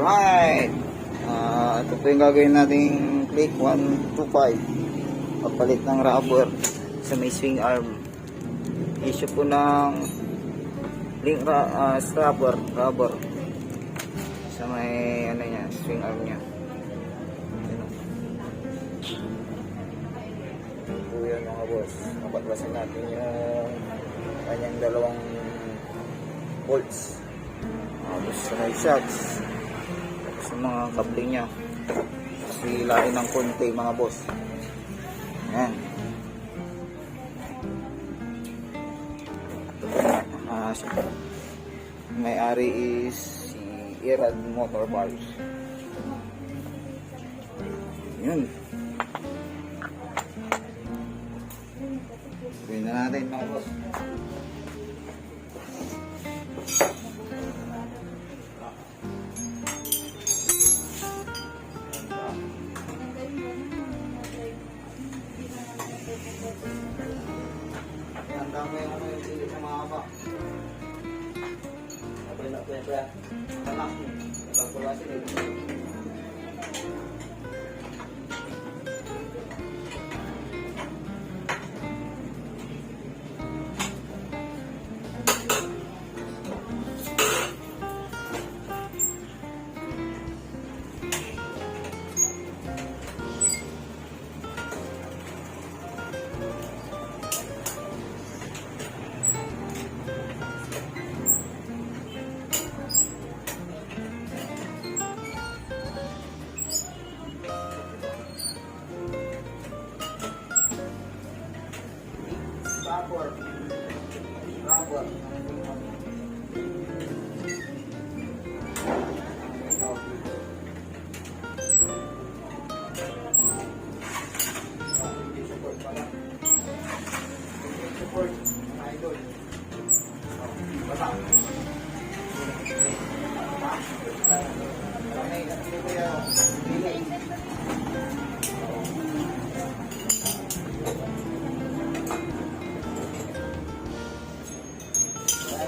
Alright. Ito po yung gagawin nating click 125. Papalit ng rubber sa may swing arm. Issue po ng link rubber sa may ano niya, swing arm niya. Ito po yan mga boss. Mapatwasan natin yung kanyang dalawang bolts. Tapos sa may shocks. Tapos yung mga coupling niya. Silain ng konti mga boss. Ayan. May-ari is si Irad Motor Parts. Yun. Gawin na natin mga boss. Hanggang ngayon ano yung pilit ng mga ba? Abay na ito yan. Tanak. Nagpagpulasin eh. Rubber. Support, idol. Baba.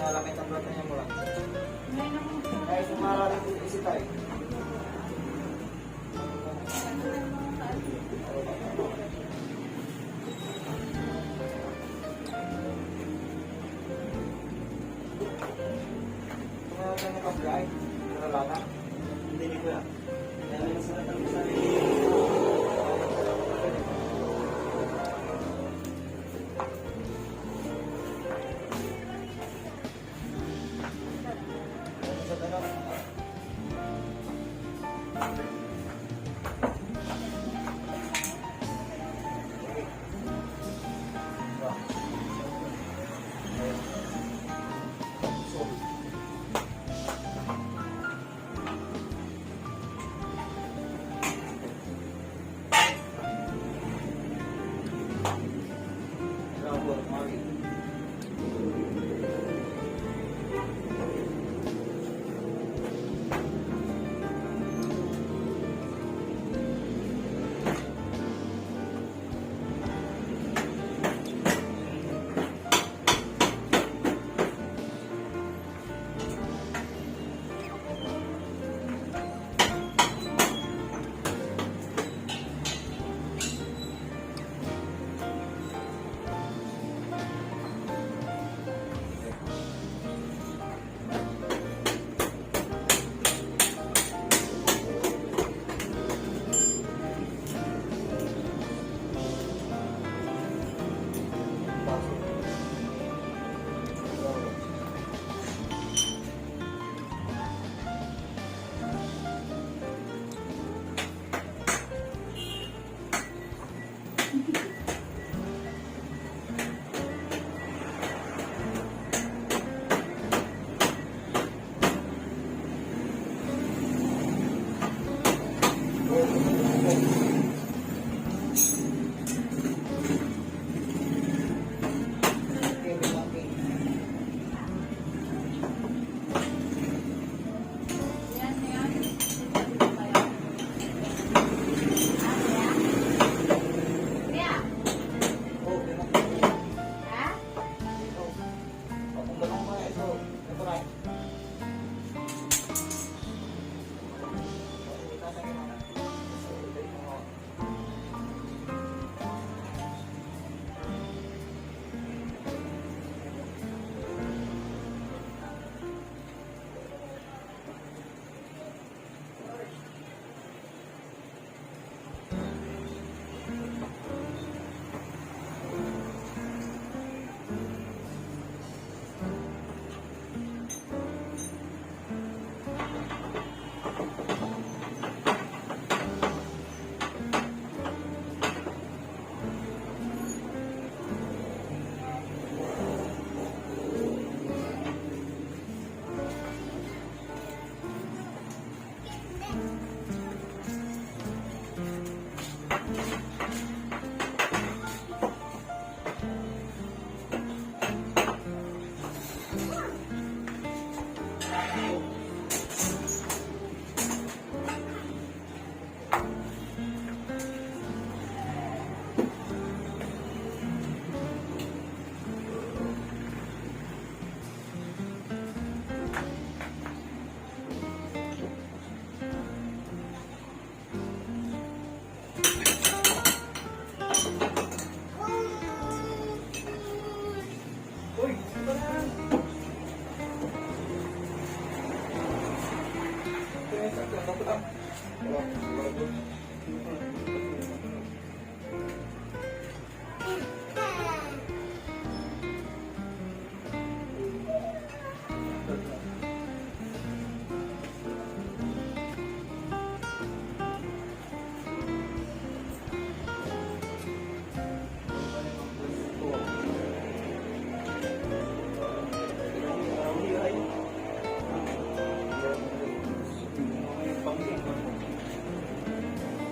Malaki tablat niya mo lang. Ay, sumara rin dito isi tayo. Kung ano ka-fly, naralata. Hindi ko yan. Kaya may nasalat ang isa rin.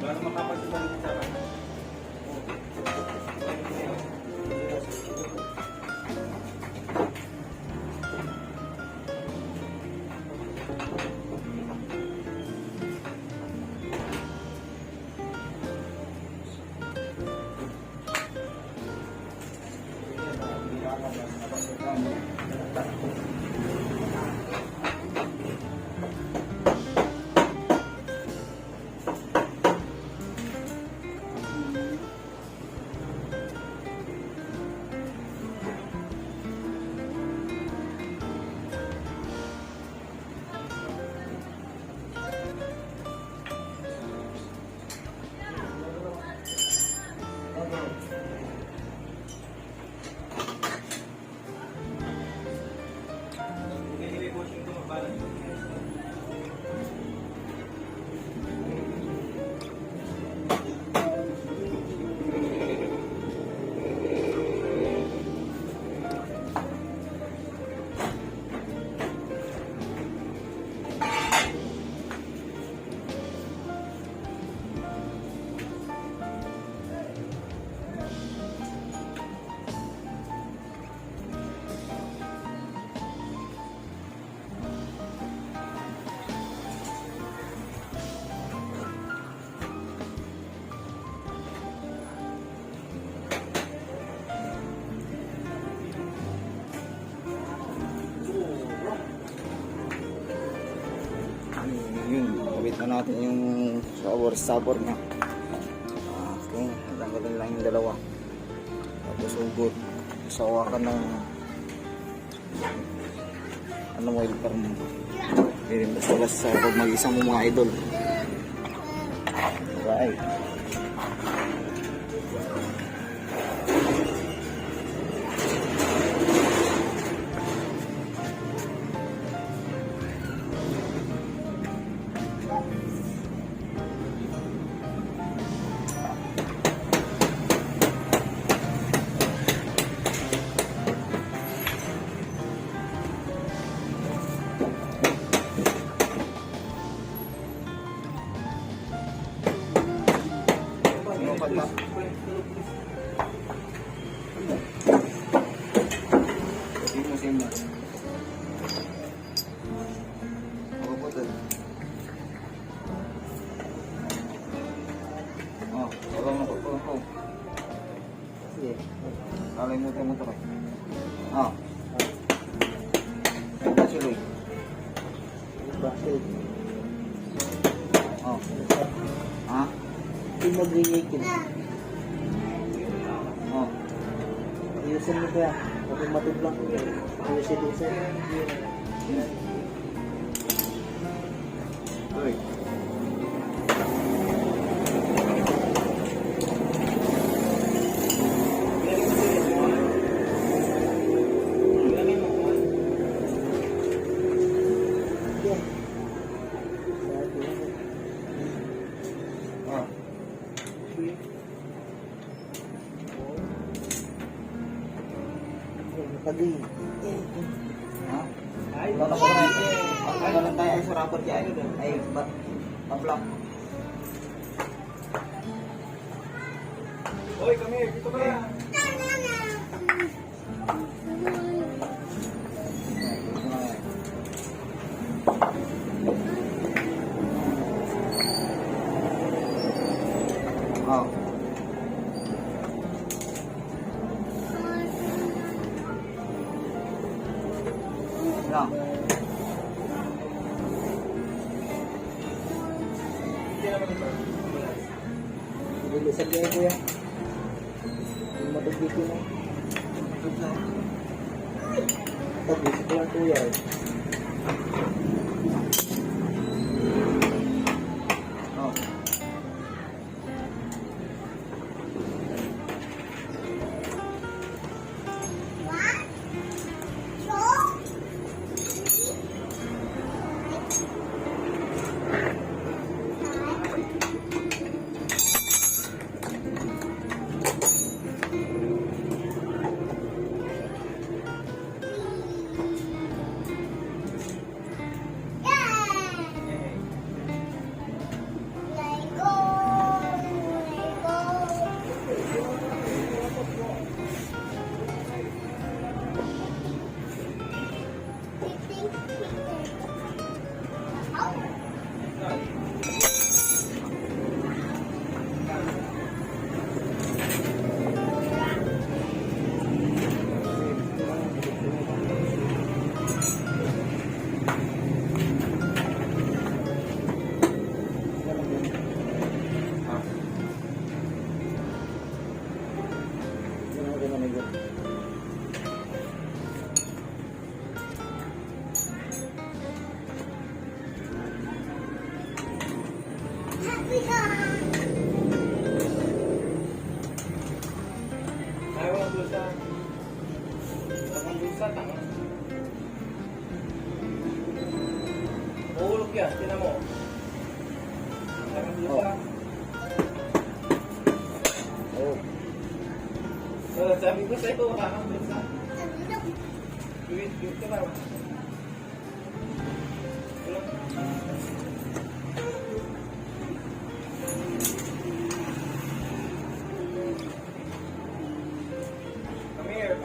Para makapagsipan sa Yun, kabit na natin yung sabor niya. Okay, tanggalin lang yung dalawa. Tapos hugot. Sawakan ng welper mo. Hindi basta-basta pag mag-isa mo mga idol. Right. Pagka simo. Ako po doon. Walang nakukulong. Sige. Kalimutan mo ito kayo. Ito si Lloyd. Bakit? Ha? Hindi mag-react yun. Ayusin mo kaya. Kapag matublang ko yun. Ayusin. Uy. Pagi. Ha? Wala ko na. Pagkagalan tayo ay surapot yan. Ay, pa-block. Hoy, kami, dito ka. Lang. Bilisan kayo kuya. Yung matubigin mo. Pag-isip ko lang kuya. Ayaw ang bulsa. Ang bulsa, tanga. Mahulog yan, tinan mo. Ang bulsa. Oh. Sabi ko sa'yo, wala kang bulsa. Wait ka lang. Come here.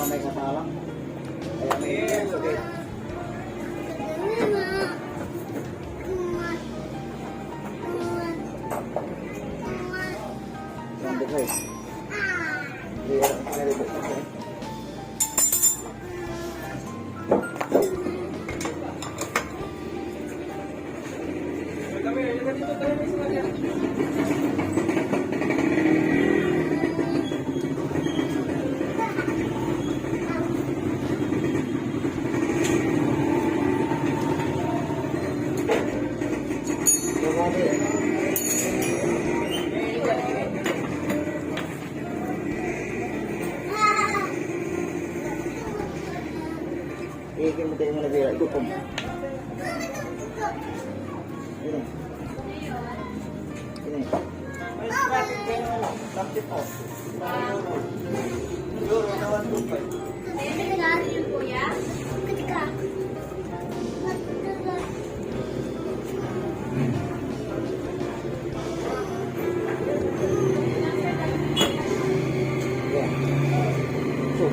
May kasalang. Kaya may sakit. Sandok eh. Iya, may ribot na siya. Come here. Dito tayo may sinagyan. Grabe eh. Ikin mo tayo mo na bira. Ito po. Ini. Ini. May traffic kayo na lang. Tapos po. Euro na 125. Yan. So.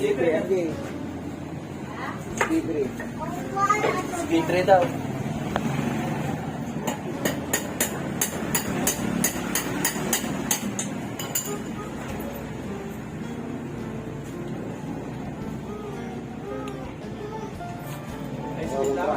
Libre, Andy. Libre. Libre daw. Ay, sige lang.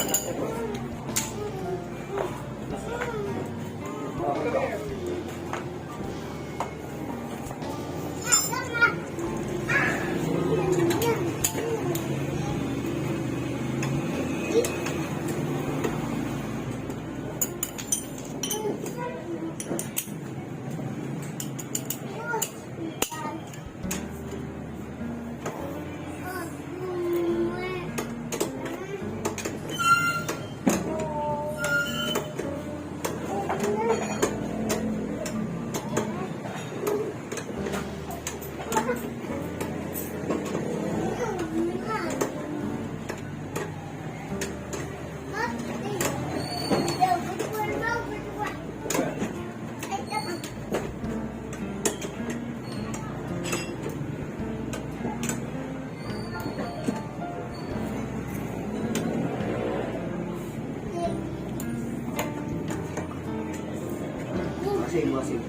Masing.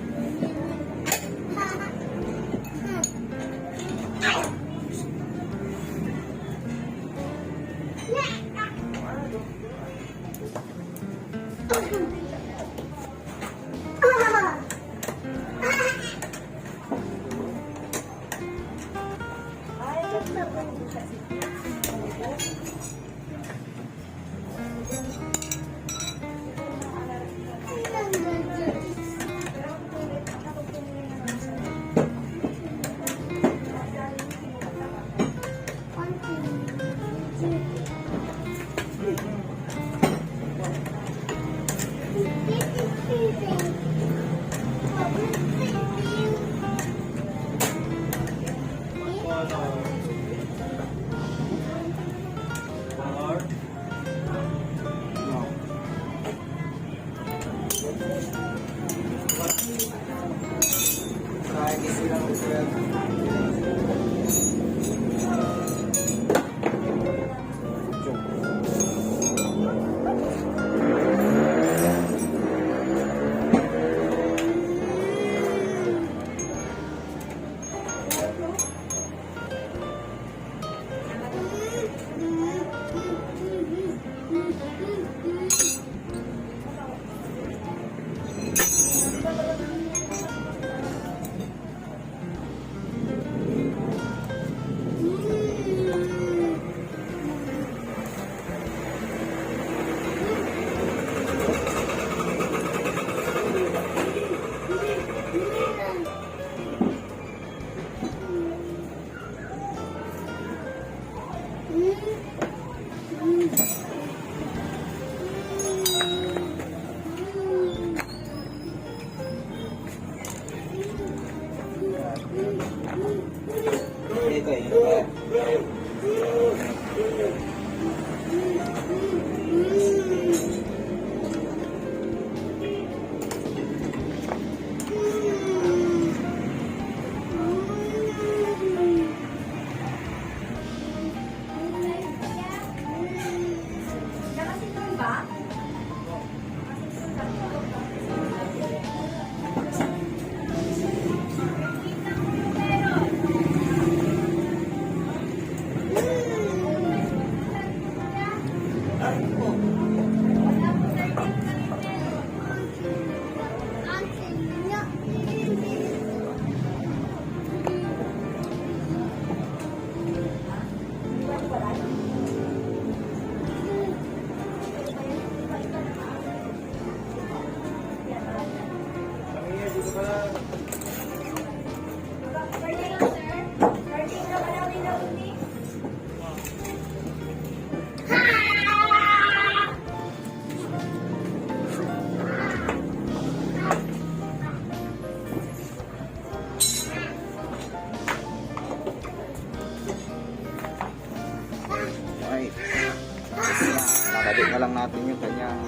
natin yung kanyang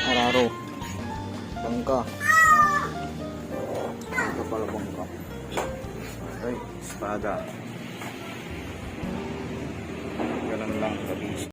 araro. Bangka. Ito pala bangka. Okay, espada. Ganun lang, kabis.